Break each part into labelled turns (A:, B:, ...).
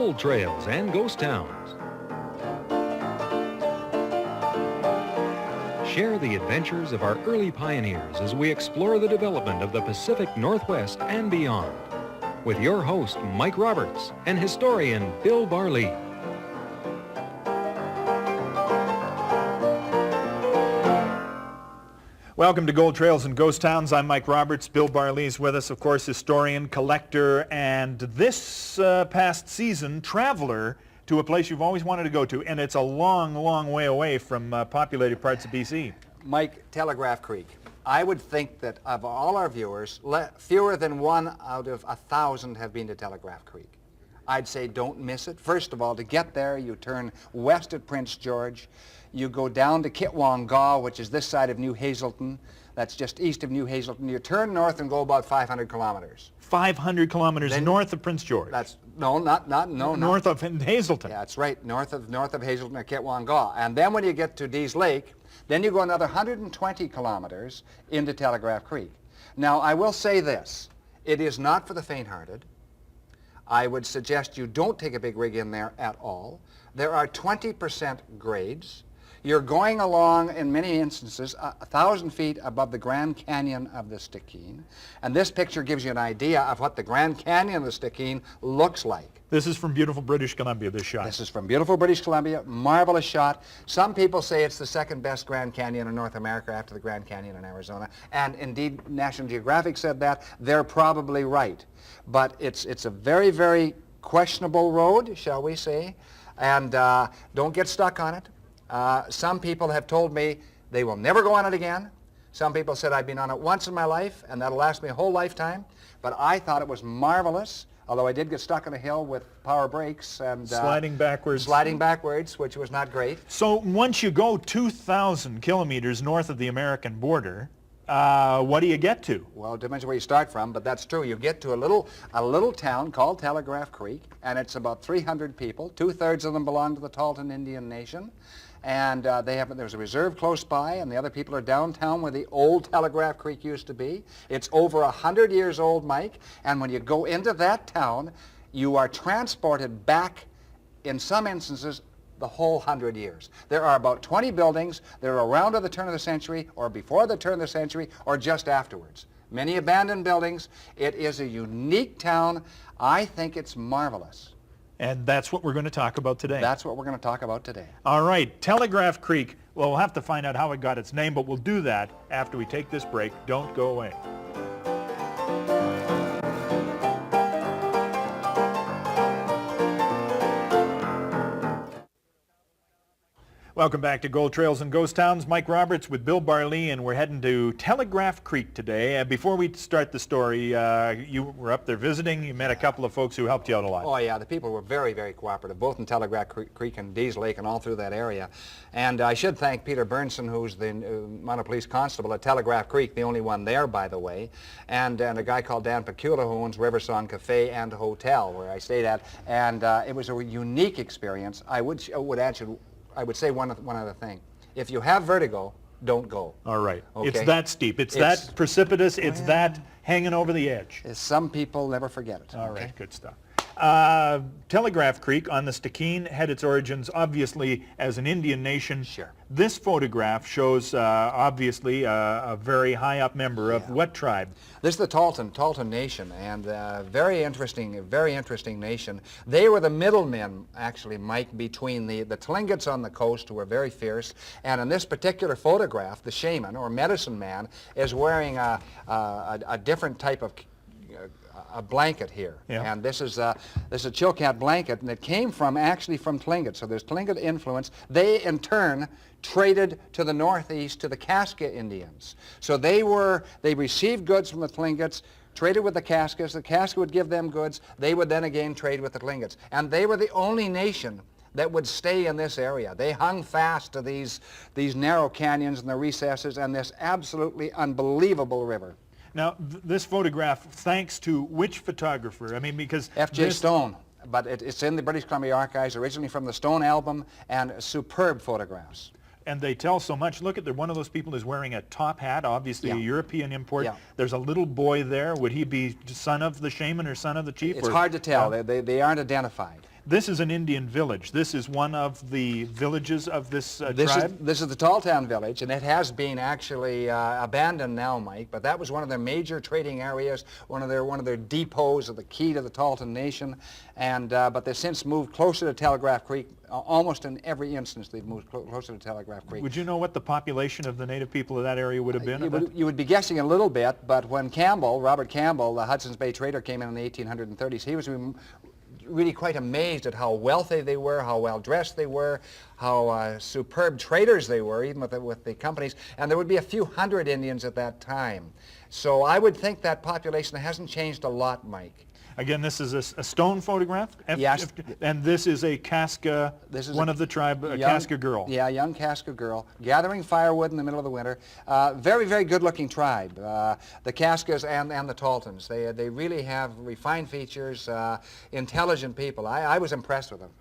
A: gold trails and ghost towns. Share the adventures of our early pioneers as we explore the development of the Pacific Northwest and beyond. With your host, Mike Roberts, and historian Bill Barlee.
B: Welcome to Gold Trails and Ghost Towns. I'm Mike Roberts. Bill Barlee's with us, of course, historian, collector, and this past season, traveler to a place you've always wanted to go to, and it's a long, long way away from populated parts of BC.
C: Mike, Telegraph Creek. I would think that of all our viewers, fewer than 1 out of 1,000 have been to Telegraph Creek. I'd say don't miss it. First of all, to get there, you turn west at Prince George. You go down to Kitwangaw, which is this side of New Hazelton. That's just east of New Hazelton. You turn north and go about 500 kilometers.
B: 500 kilometers then, north of Prince George?
C: That's, no.
B: North of Hazelton.
C: Yeah, that's right, north of Hazelton or Kitwangaw. And then when you get to Dease Lake, then you go another 120 kilometers into Telegraph Creek. Now, I will say this. It is not for the faint-hearted. I would suggest you don't take a big rig in there at all. There are 20% grades. You're going along, in many instances, 1,000 feet above the Grand Canyon of the Stikine. And this picture gives you an idea of what the Grand Canyon of the Stikine looks like.
B: This is from beautiful British Columbia, this shot.
C: This is from beautiful British Columbia. Marvelous shot. Some people say it's the second best Grand Canyon in North America after the Grand Canyon in Arizona. And indeed, National Geographic said that. They're probably right. But it's a very, very questionable road, shall we say. And don't get stuck on it. Some people have told me they will never go on it again. Some people said I've been on it once in my life and that'll last me a whole lifetime. But I thought it was marvelous, although I did get stuck on a hill with power brakes and
B: sliding backwards,
C: which was not great.
B: So once you go 2,000 kilometers north of the American border, what do you get to?
C: Well, it depends where you start from, but that's true. You get to a little town called Telegraph Creek, and it's about 300 people. 2/3 of them belong to the Tahltan Indian Nation. And there's a reserve close by, and the other people are downtown where the old Telegraph Creek used to be. It's over 100 years old, Mike, and when you go into that town, you are transported back, in some instances, the whole 100 years. There are about 20 buildings. They're around at the turn of the century, or before the turn of the century, or just afterwards. Many abandoned buildings. It is a unique town. I think it's marvelous.
B: And that's what we're going to talk about today.
C: That's what we're going to talk about today.
B: All right, Telegraph Creek. Well, we'll have to find out how it got its name, but we'll do that after we take this break. Don't go away. Welcome back to Gold Trails and Ghost Towns. Mike Roberts with Bill Barlee, and we're heading to Telegraph Creek today. Before we start the story, you were up there visiting. You met a couple of folks who helped you out a lot.
C: Oh, yeah. The people were very, very cooperative, both in Telegraph Creek and Dease Lake and all through that area. And I should thank Peter Bernson, who's the Mounted Police Constable at Telegraph Creek, the only one there, by the way, and a guy called Dan Pecula, who owns Riversong Cafe and Hotel, where I stayed at. And it was a unique experience. I would say one other thing. If you have vertigo, don't go.
B: All right.
C: Okay?
B: It's that steep. It's that precipitous. It's that hanging over the edge.
C: Some people never forget it.
B: All right. Good stuff. Telegraph Creek on the Stikine had its origins, obviously, as an Indian nation.
C: Sure.
B: This photograph shows, obviously, a very high-up member of what tribe?
C: This is the Tahltan Nation, and very interesting nation. They were the middlemen, actually, Mike, between the Tlingits on the coast, who were very fierce, and in this particular photograph, the shaman, or medicine man, is wearing a different type of a blanket here, and this is a Chilkat blanket, and it came actually from Tlingit. So there's Tlingit influence. They in turn traded to the northeast to the Kaska Indians. So they received goods from the Tlingits, traded with the Kaskas. The Kaska would give them goods. They would then again trade with the Tlingits, and they were the only nation that would stay in this area. They hung fast to these narrow canyons and the recesses and this absolutely unbelievable river.
B: Now, this photograph, thanks to which photographer? I mean, because
C: F.J. Stone, but it's in the British Columbia Archives, originally from the Stone album, and superb photographs.
B: And they tell so much. Look at one of those people is wearing a top hat, obviously a European import. There's a little boy there. Would he be son of the shaman or son of the chief?
C: It's hard to tell. They aren't identified.
B: This is an Indian village. This is one of the villages of this tribe?
C: This is the Tall Town village, and it has been actually abandoned now, Mike, but that was one of their major trading areas, one of their depots, of the key to the Tahltan Nation, and but they've since moved closer to Telegraph Creek. Almost in every instance, they've moved closer to Telegraph Creek.
B: Would you know what the population of the native people of that area would have been?
C: You would be guessing a little bit, but when Robert Campbell, the Hudson's Bay trader, came in the 1830s, he was really quite amazed at how wealthy they were, how well dressed they were, how superb traders they were, even with the companies. And there would be a few hundred Indians at that time. So I would think that population hasn't changed a lot, Mike.
B: Again, this is a stone photograph?
C: Yes.
B: And this is a Kaska, one of the tribe, a Kaska girl.
C: Yeah, a young Kaska girl, gathering firewood in the middle of the winter. Very, very good-looking tribe, the Kaskas and the Tahltans. They really have refined features, intelligent people. I was impressed with them.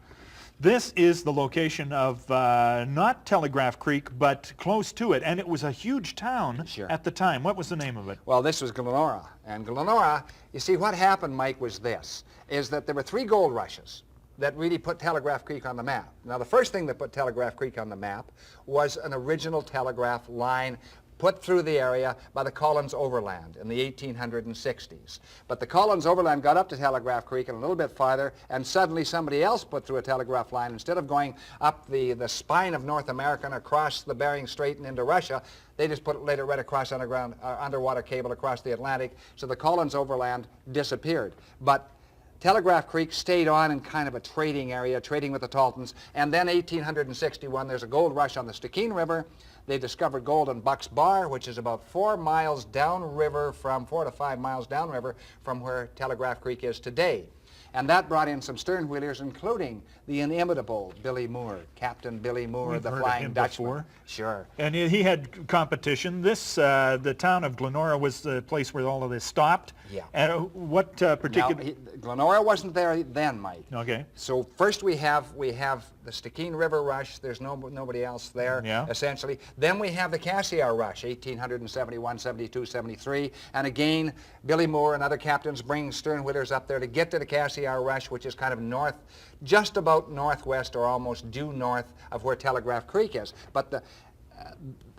B: This is the location of not Telegraph Creek, but close to it, and it was a huge town at the time. What was the name of it?
C: Well, this was Glenora, and Glenora, you see, what happened, Mike, was this, is that there were 3 gold rushes that really put Telegraph Creek on the map. Now, the first thing that put Telegraph Creek on the map was an original telegraph line put through the area by the Collins Overland in the 1860s. But the Collins Overland got up to Telegraph Creek and a little bit farther, and suddenly somebody else put through a telegraph line. Instead of going up the spine of North America and across the Bering Strait and into Russia, they just laid it right across underwater cable across the Atlantic, so the Collins Overland disappeared. But Telegraph Creek stayed on in kind of a trading area, trading with the Tahltans, and then 1861, there's a gold rush on the Stikine River. They discovered gold in Buck's Bar, which is about 4 miles downriver from, 4 to 5 miles downriver from where Telegraph Creek is today. And that brought in some sternwheelers, including the inimitable Billy Moore, Captain Billy Moore,
B: We've
C: the
B: heard
C: Flying
B: of him
C: Dutchman.
B: before.
C: Sure.
B: And he had competition. This, the town of Glenora was the place where all of this stopped.
C: Yeah.
B: And what particular...
C: Now, Glenora wasn't there then, Mike.
B: Okay.
C: So first we have the Stikine River Rush. There's nobody else there, essentially. Then we have the Cassiar Rush, 1871, 72, 73. And again, Billy Moore and other captains bring sternwheelers up there to get to the Cassiar Rush, which is kind of north, just about northwest or almost due north of where Telegraph Creek is. But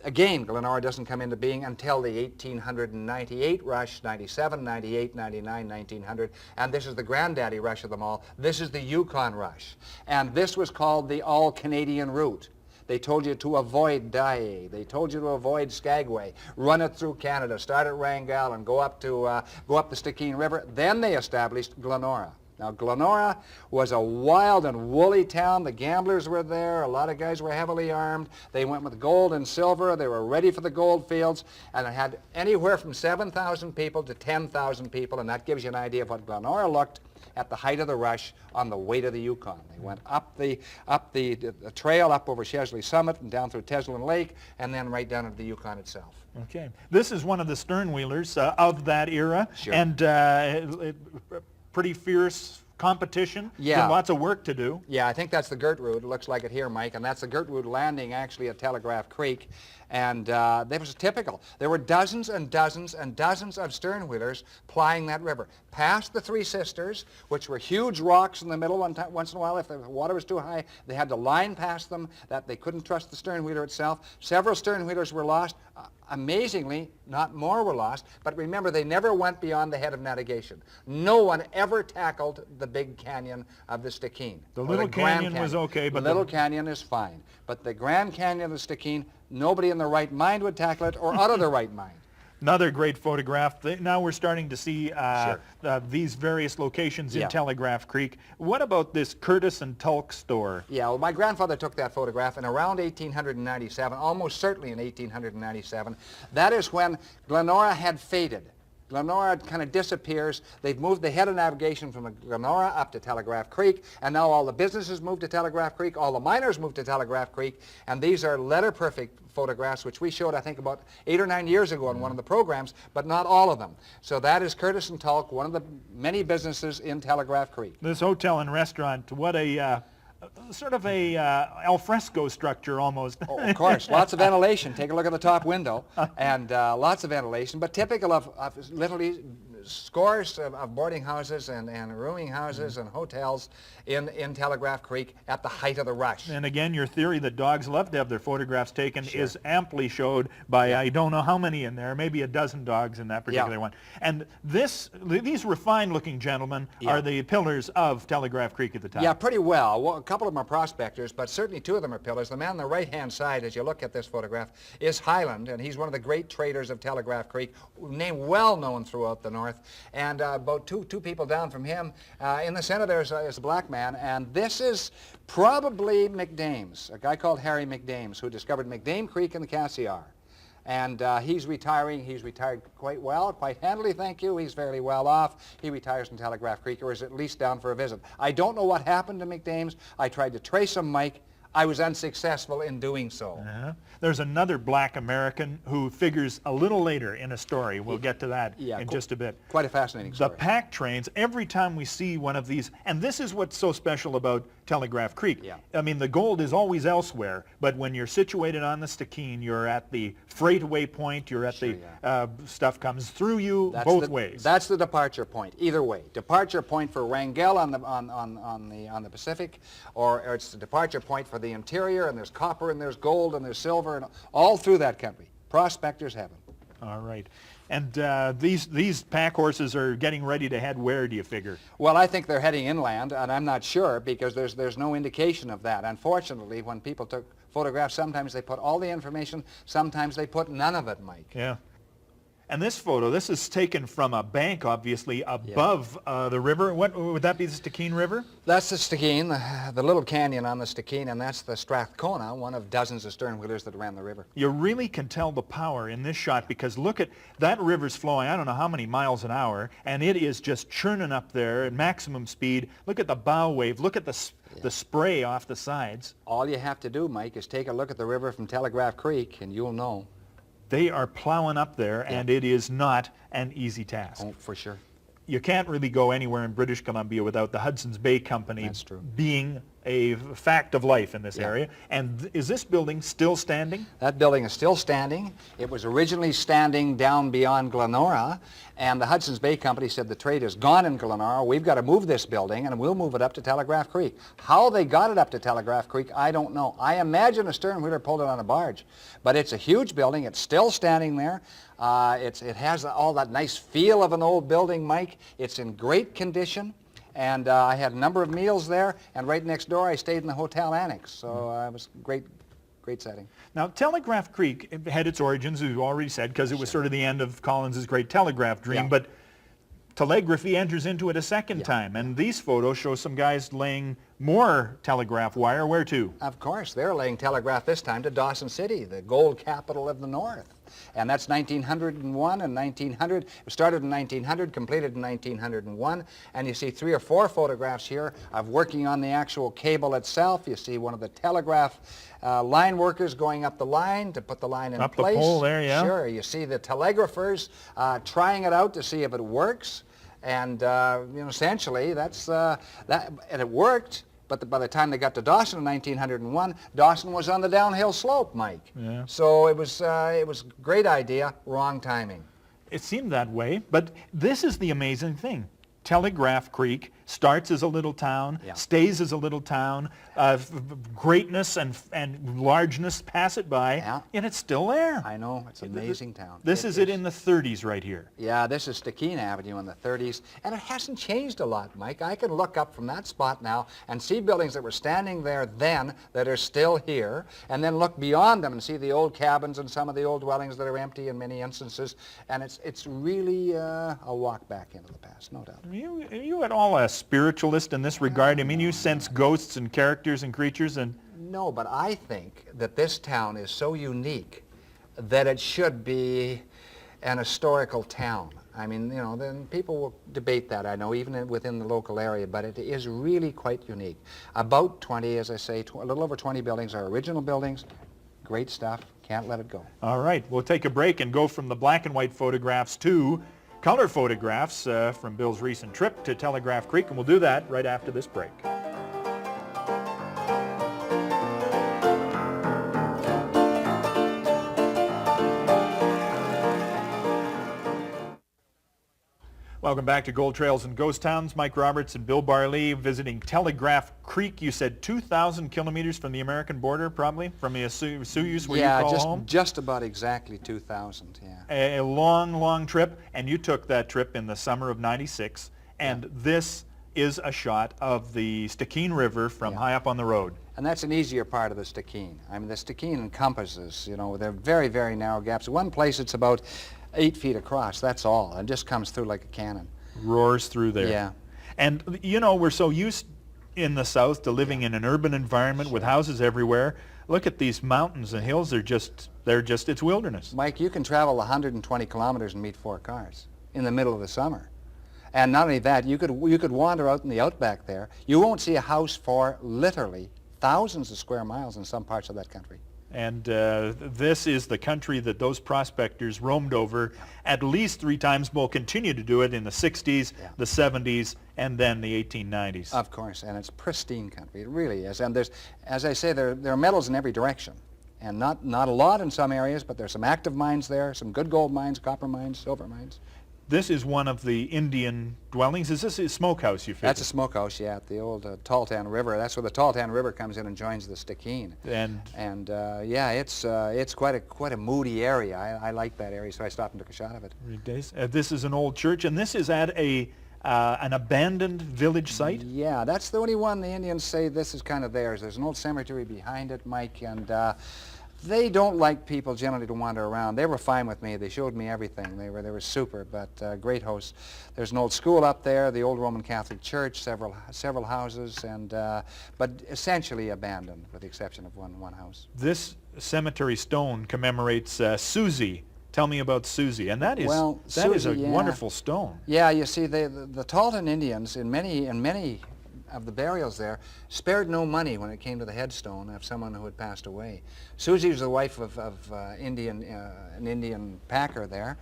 C: again, Glenora doesn't come into being until the 1898 rush, 97, 98, 99, 1900, and this is the granddaddy rush of them all. This is the Yukon rush, and this was called the all-Canadian route. They told you to avoid Dyea. They told you to avoid Skagway. Run it through Canada. Start at Wrangell and go up the Stikine River. Then they established Glenora. Now, Glenora was a wild and woolly town. The gamblers were there. A lot of guys were heavily armed. They went with gold and silver. They were ready for the gold fields. And it had anywhere from 7,000 people to 10,000 people. And that gives you an idea of what Glenora looked at the height of the rush on the way to the Yukon. They went up the trail, up over Chesley Summit and down through Teslin Lake, and then right down into the Yukon itself.
B: Okay. This is one of the sternwheelers of that era.
C: Sure.
B: And pretty fierce competition.
C: Yeah.
B: Lots of work to do.
C: Yeah, I think that's the Gertrude. It looks like it here, Mike, and that's the Gertrude landing actually at Telegraph Creek. And that was typical. There were dozens and dozens and dozens of sternwheelers plying that river. Past the Three Sisters, which were huge rocks in the middle. Once in a while, if the water was too high, they had to line past them, that they couldn't trust the sternwheeler itself. Several sternwheelers were lost. Amazingly, not more were lost, but remember, they never went beyond the head of navigation. No one ever tackled the big canyon of the Stikine.
B: The Little Canyon was okay, but
C: the Little Canyon is fine. But the Grand Canyon of the Stikine, nobody in their right mind would tackle it, or out of their right mind.
B: Another great photograph. Now we're starting to see these various locations in Telegraph Creek. What about this Curtis and Tulk store?
C: Yeah, well, my grandfather took that photograph in around 1897, almost certainly in 1897. That is when Glenora had faded. Glenora kind of disappears. They've moved the head of navigation from Glenora up to Telegraph Creek, and now all the businesses moved to Telegraph Creek, all the miners moved to Telegraph Creek, and these are letter-perfect photographs, which we showed, I think, about 8 or 9 years ago in one of the programs, but not all of them. So that is Curtis and Tulk, one of the many businesses in Telegraph Creek.
B: This hotel and restaurant, what a sort of a alfresco structure almost.
C: Oh, of course, lots of ventilation. Take a look at the top window, and lots of ventilation, but typical of literally scores of boarding houses and rooming houses and hotels in Telegraph Creek at the height of the rush.
B: And again, your theory that dogs love to have their photographs taken is amply showed by I don't know how many in there, maybe a dozen dogs in that particular one. And these refined-looking gentlemen are the pillars of Telegraph Creek at the time.
C: Yeah, pretty well. A couple of them are prospectors, but certainly two of them are pillars. The man on the right-hand side, as you look at this photograph, is Highland, and he's one of the great traders of Telegraph Creek, name well known throughout the north. And about two people down from him, in the center there is a black man, and this is probably McDames, a guy called Harry McDames, who discovered McDame Creek in the Cassiar. And he's retiring. He's retired quite well, quite handily, thank you. He's fairly well off. He retires in Telegraph Creek, or is at least down for a visit. I don't know what happened to McDames. I tried to trace him, Mike. I was unsuccessful in doing so.
B: There's another black American who figures a little later in a story. We'll get to that in just a bit.
C: Quite a fascinating story.
B: The pack trains, every time we see one of these, and this is what's so special about Telegraph Creek. I mean, the gold is always elsewhere, but when you're situated on the Stikine, you're at the freightaway point, you're at the stuff comes through you both ways.
C: That's the departure point, either way. Departure point for Wrangell on the Pacific, or it's the departure point for the interior, and there's copper and there's gold and there's silver and all through that country. Prospectors heaven.
B: All right. And these pack horses are getting ready to head where, do you figure?
C: Well, I think they're heading inland, and I'm not sure because there's no indication of that. Unfortunately, when people took photographs, sometimes they put all the information, sometimes they put none of it, Mike.
B: Yeah. And this photo, this is taken from a bank, obviously, above the river. What would that be, the Stikine River?
C: That's the Stikine, the little canyon on the Stikine, and that's the Strathcona, one of dozens of stern-wheelers that ran the river.
B: You really can tell the power in this shot because look at that river's flowing, I don't know how many miles an hour, and it is just churning up there at maximum speed. Look at the bow wave. Look at the spray off the sides.
C: All you have to do, Mike, is take a look at the river from Telegraph Creek, and you'll know.
B: They are plowing up there, and it is not an easy task.
C: Oh, for sure.
B: You can't really go anywhere in British Columbia without the Hudson's Bay Company being a fact of life in this area. And is this building still standing?
C: That building is still standing. It was originally standing down beyond Glenora, and the Hudson's Bay Company said the trade is gone in Glenora. We've got to move this building, and we'll move it up to Telegraph Creek. How they got it up to Telegraph Creek, I don't know. I imagine a stern-wheeler pulled it on a barge. But it's a huge building. It's still standing there. It has all that nice feel of an old building, Mike. It's in great condition. And I had a number of meals there, and right next door I stayed in the hotel annex. So it was great setting.
B: Now, Telegraph Creek had its origins, as you already said, because it was sort of the end of Collins's great telegraph dream, but telegraphy enters into it a second time, and these photos show some guys laying more telegraph wire. Where to?
C: Of course, they're laying telegraph this time to Dawson City, the gold capital of the North. And that's 1901 and 1900. It started in 1900, completed in 1901. And you see 3 or 4 photographs here of working on the actual cable itself. You see one of the telegraph line workers going up the line to put the line in place.
B: Up the pole there, yeah.
C: Sure. You see the telegraphers trying it out to see if it works. And essentially, that's that, and it worked. But by the time they got to Dawson in 1901, Dawson was on the downhill slope, Mike.
B: Yeah.
C: So it was a great idea, wrong timing.
B: It seemed that way, but this is the amazing thing. Telegraph Creek starts as a little town, stays as a little town, greatness and largeness pass it by, and it's still there.
C: I know, it's an amazing town.
B: This is it in the 30s right here.
C: Yeah, this is Stikine Avenue in the 30s, and it hasn't changed a lot, Mike. I can look up from that spot now and see buildings that were standing there then that are still here, and then look beyond them and see the old cabins and some of the old dwellings that are empty in many instances, and it's really a walk back into the past, no doubt.
B: Are you at all a spiritualist in this regard? I mean, you sense ghosts and characters and creatures and...
C: No, but I think that this town is so unique that it should be an historical town. I mean, then people will debate that, I know, even within the local area, but it is really quite unique. About 20, as I say, a little over 20 buildings are original buildings. Great stuff. Can't let it go.
B: All right. We'll take a break and go from the black and white photographs to color photographs from Bill's recent trip to Telegraph Creek, and we'll do that right after this break. Welcome back to Gold Trails and Ghost Towns. Mike Roberts and Bill Barlee visiting Telegraph Creek. You said 2,000 kilometers from the American border, probably, from the Soyuz where you call home?
C: Yeah, just about exactly 2,000, yeah.
B: A long, long trip, and you took that trip in the summer of '96, and this is a shot of the Stikine River from high up on the road.
C: And that's an easier part of the Stikine. I mean, the Stikine encompasses, you know, they're very, very narrow gaps. One place it's about 8 feet across, that's all, and just comes through like a cannon.
B: Roars through there.
C: Yeah.
B: And, you know, we're so used in the South to living in an urban environment with houses everywhere. Look at these mountains and hills. They're just, it's wilderness.
C: Mike, you can travel 120 kilometers and meet 4 cars in the middle of the summer. And not only that, you could wander out in the outback there. You won't see a house for literally thousands of square miles in some parts of that country.
B: And this is the country that those prospectors roamed over at least 3 times. Will continue to do it in the 60s, the 70s, and then the 1890s.
C: Of course, and it's pristine country. It really is. And there's, as I say, there are metals in every direction. And not a lot in some areas, but there's some active mines there, some good gold mines, copper mines, silver mines.
B: This is one of the Indian dwellings. Is this a smokehouse you figured?
C: That's a smokehouse, yeah, at the old Tahltan River. That's where the Tahltan River comes in and joins the Stikine. And yeah, it's quite a moody area. I like that area, so I stopped and took a shot of it.
B: This is an old church, and this is at an abandoned village site?
C: Yeah, that's the only one the Indians say this is kind of theirs. There's an old cemetery behind it, Mike, and they don't like people generally to wander around. They were fine with me. They showed me everything. They were super, but great hosts. There's an old school up there, the old Roman Catholic Church, several houses, and but essentially abandoned, with the exception of one house.
B: This cemetery stone commemorates Susie. Tell me about Susie, and that is a wonderful stone.
C: Yeah, you see, the Tahltan Indians in many of the burials there spared no money when it came to the headstone of someone who had passed away. Susie was the wife of an Indian packer there,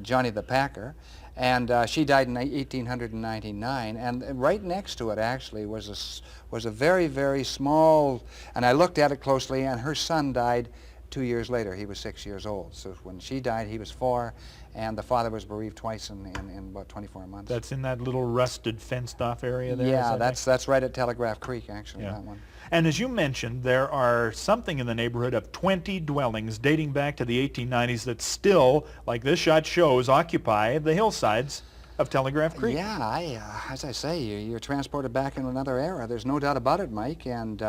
C: Johnny the Packer, and she died in 1899. And right next to it actually was a very, very small, and I looked at it closely, and her son died 2 years later. He was 6 years old. So when she died, he was 4, and the father was bereaved twice in about 24 months.
B: That's in that little rusted, fenced-off area there?
C: Yeah, that's right at Telegraph Creek, actually, that one.
B: And as you mentioned, there are something in the neighborhood of 20 dwellings dating back to the 1890s that still, like this shot shows, occupy the hillsides of Telegraph Creek.
C: Yeah, as I say, you're transported back into another era. There's no doubt about it, Mike, and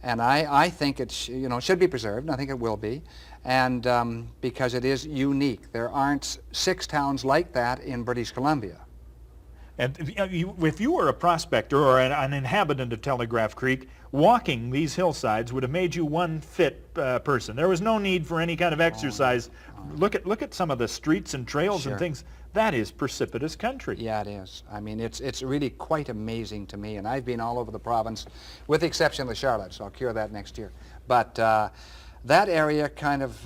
C: I think it should be preserved, and I think it will be, and because it is unique. There aren't 6 towns like that in British Columbia.
B: And if you were a prospector or an inhabitant of Telegraph Creek, walking these hillsides would have made you one fit person. There was no need for any kind of exercise. Look at some of the streets and trails and things. That is precipitous country.
C: Yeah, it is. I mean, it's really quite amazing to me, and I've been all over the province, with the exception of the Charlotte, so I'll cure that next year. But that area kind of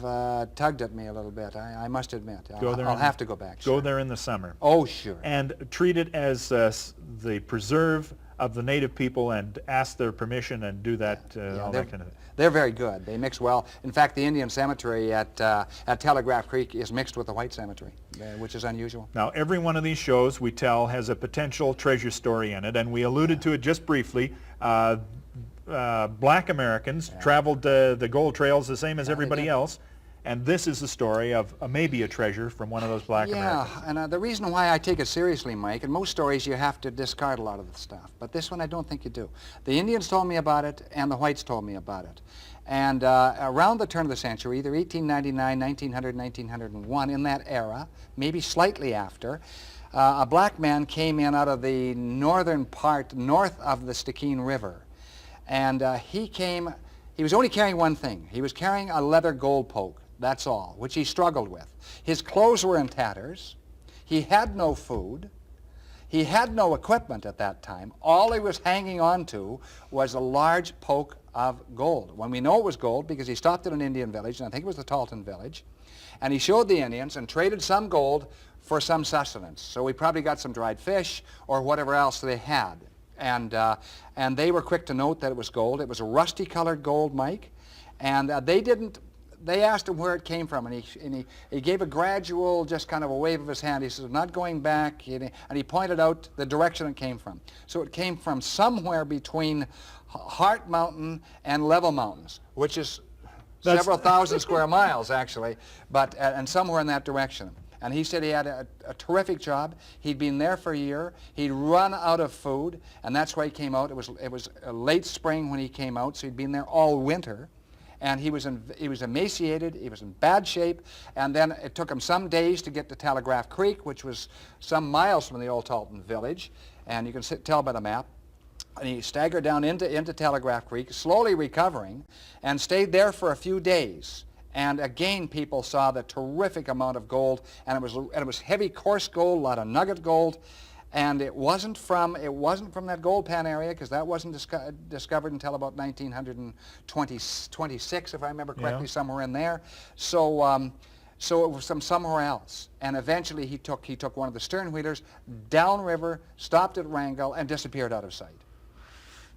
C: tugged at me a little bit, I must admit. I'll have to go back.
B: Go there in the summer.
C: Oh, sure.
B: And treat it as the preserve of the native people, and ask their permission and do that, all that kind of thing.
C: They're very good. They mix well. In fact, the Indian cemetery at Telegraph Creek is mixed with the white cemetery, which is unusual.
B: Now, every one of these shows we tell has a potential treasure story in it, and we alluded to it just briefly. Black Americans traveled the gold trails the same as everybody else, and this is the story of maybe a treasure from one of those Black Americans.
C: Yeah, and the reason why I take it seriously, Mike, in most stories you have to discard a lot of the stuff, but this one I don't think you do. The Indians told me about it, and the whites told me about it. And around the turn of the century, either 1899, 1900, 1901, in that era, maybe slightly after, a black man came in out of the northern part, north of the Stikine River. And he was only carrying one thing. He was carrying a leather gold poke, that's all, which he struggled with. His clothes were in tatters. He had no food. He had no equipment at that time. All he was hanging on to was a large poke of gold. When we know it was gold, because he stopped at an Indian village, and I think it was the Tahltan village, and he showed the Indians and traded some gold for some sustenance. So we probably got some dried fish or whatever else they had. And they were quick to note that it was gold. It was a rusty-colored gold, Mike, and they didn't they asked him where it came from, and he gave a gradual, just kind of a wave of his hand. He says, "I'm not going back," and he pointed out the direction it came from. So it came from somewhere between Hart Mountain and Level Mountains, which is several thousand square miles, actually, but and somewhere in that direction. And he said he had a terrific job. He'd been there for a year. He'd run out of food, and that's why he came out. It was late spring when he came out, so he'd been there all winter. And he was emaciated, he was in bad shape, and then it took him some days to get to Telegraph Creek, which was some miles from the old Talton village, and you can tell by the map. And he staggered down into Telegraph Creek, slowly recovering, and stayed there for a few days. And again, people saw the terrific amount of gold, and it was heavy, coarse gold, a lot of nugget gold, and it wasn't from that gold pan area, because that wasn't discovered until about 1926, if I remember correctly, somewhere in there. So so it was from somewhere else, and eventually he took one of the stern wheelers downriver, stopped at Wrangell, and disappeared out of sight.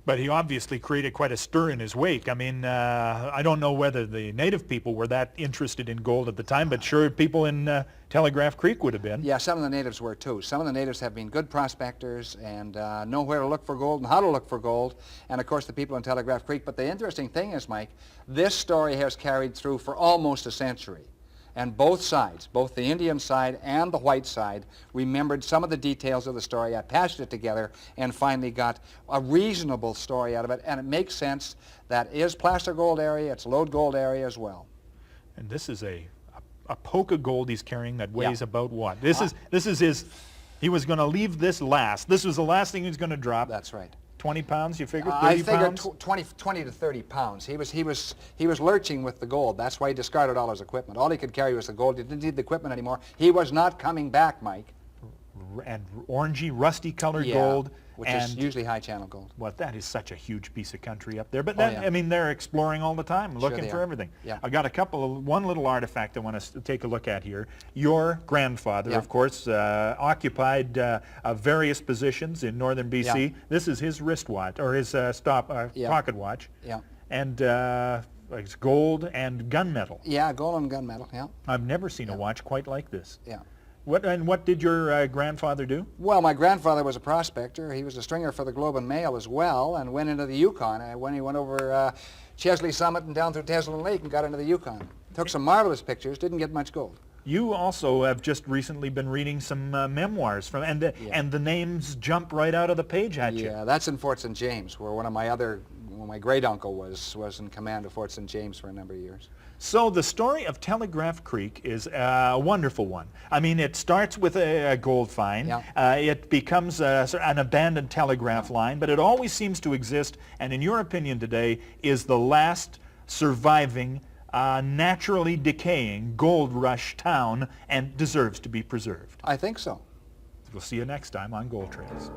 B: But he obviously created quite a stir in his wake. I mean, I don't know whether the native people were that interested in gold at the time, but sure people in Telegraph Creek would have been.
C: Yeah, some of the natives were too. Some of the natives have been good prospectors and know where to look for gold and how to look for gold. And of course the people in Telegraph Creek. But the interesting thing is, Mike, this story has carried through for almost a century. And both sides, both the Indian side and the white side, remembered some of the details of the story, patched it together, and finally got a reasonable story out of it. And it makes sense. That is placer gold area, it's lode gold area as well.
B: And this is a poke of gold he's carrying that weighs about what? This is his, he was going to leave this last. This was the last thing he was going to drop.
C: That's right.
B: 20 pounds, you figured? 30
C: I figured
B: pounds?
C: 20 to 30 pounds. He was lurching with the gold. That's why he discarded all his equipment. All he could carry was the gold. He didn't need the equipment anymore. He was not coming back, Mike.
B: And orangey, rusty-colored gold.
C: Which is usually high-channel gold.
B: Well, that is such a huge piece of country up there. But then, I mean, they're exploring all the time, looking for everything.
C: Yeah.
B: I got one little artifact I want to take a look at here. Your grandfather, of course, occupied various positions in northern BC. This is his wristwatch, or his pocket watch.
C: Yeah.
B: And it's gold and gunmetal.
C: Yeah, gold and gunmetal, yeah.
B: I've never seen a watch quite like this.
C: Yeah.
B: What did your grandfather do?
C: Well, my grandfather was a prospector. He was a stringer for the Globe and Mail as well, and went into the Yukon. When he went over Chesley Summit and down through Teslin Lake and got into the Yukon. Took some marvelous pictures, didn't get much gold.
B: You also have just recently been reading some memoirs from, and the names jump right out of the page at you.
C: Yeah, that's in Fort St. James, where my great uncle was in command of Fort St. James for a number of years.
B: So the story of Telegraph Creek is a wonderful one. I mean, it starts with a gold find. It becomes an abandoned telegraph line, but it always seems to exist, and in your opinion today, is the last surviving, naturally decaying gold rush town and deserves to be preserved.
C: I think so.
B: We'll see you next time on Gold Trails.